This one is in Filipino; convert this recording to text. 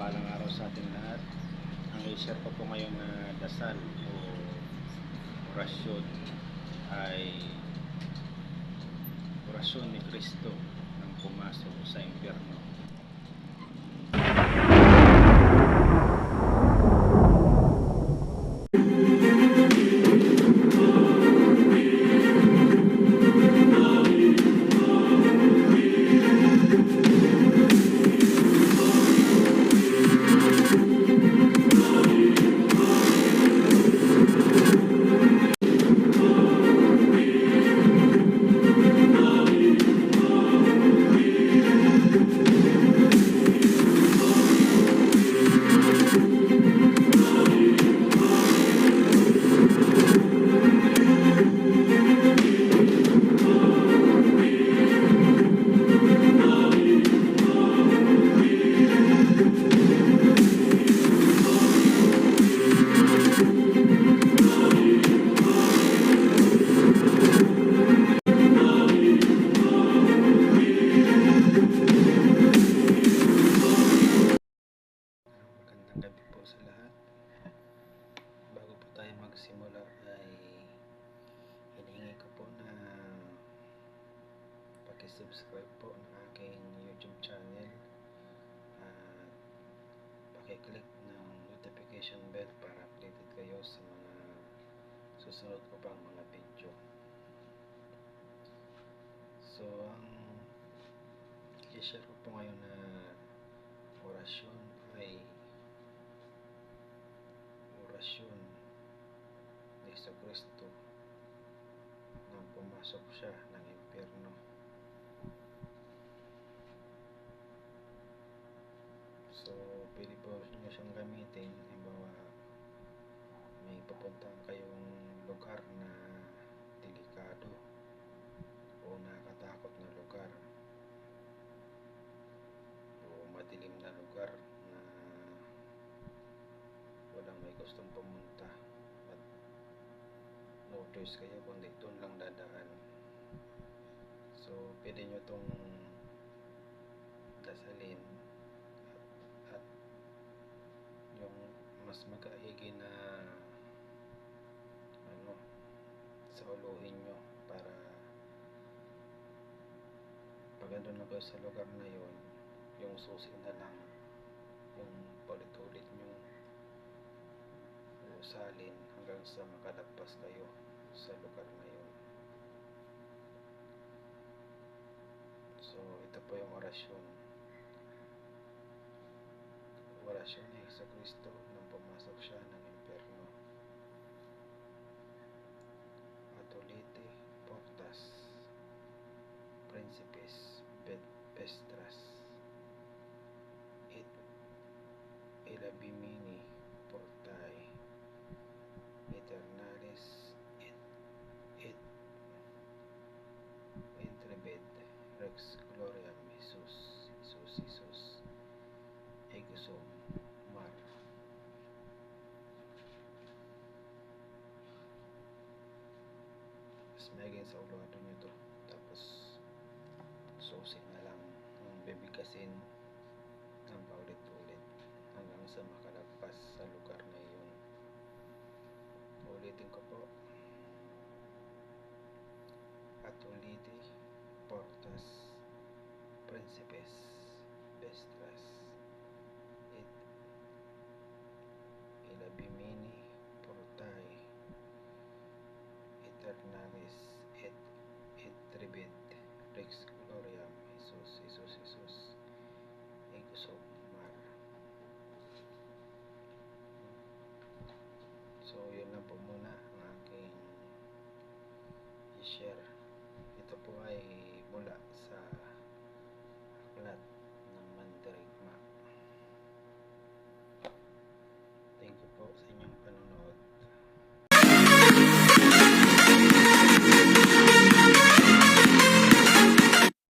Mapagpalang araw sa ating lahat. Ang i-share ko po ngayon na dasal o orasyon ay orasyon ni Kristo nang pumasok sa impyerno. Magandang gabi po sa lahat. Bago po tayo magsimula ay hinihingi ko po na paki-subscribe po ng aking YouTube channel at paki-click ng notification bell para updated kayo sa mga susunod ko pang mga video. So, ang i-share ko po ngayon na orasyon ay orasyon ni Jesucristo nang pumasok siya ng impyerno. So, pwede po nyo siyang gamitin. Halimbawa, may pupuntahan kayong lugar na delikado o nakakatakot na lugar o madilim na lugar na walang may gustong pumunta at no choice kayo kundi doon lang dadaan. So, pwede nyo itong dasalin at yung mas magkaigi na sa uluhin nyo para pag andun na kayo sa lugar na yon, yung susi na lang yung paulit-ulit nyo usalin hanggang sa makalagpas kayo sa lugar na yon. So, ito po yung orasyon ni Jesucristo nang pumasok siya ng impyerno. Atolite portas principes vestras et elabimini portae aeternalis et entrebet rex gloriam Jesus egusum mar. Mas magiging sa uluhado nyo to, tapos susi na lang ang bibigkasin ng paulit-ulit hanggang sa makalagpas sa lugar na yun. Ulitin ko po. Atolite portas principes vestras et elabimini portae aeternalis et entrebet rex gloriam Jesus egusum mar. So, yun lang po muna ang aking i-share. Ito po ay mula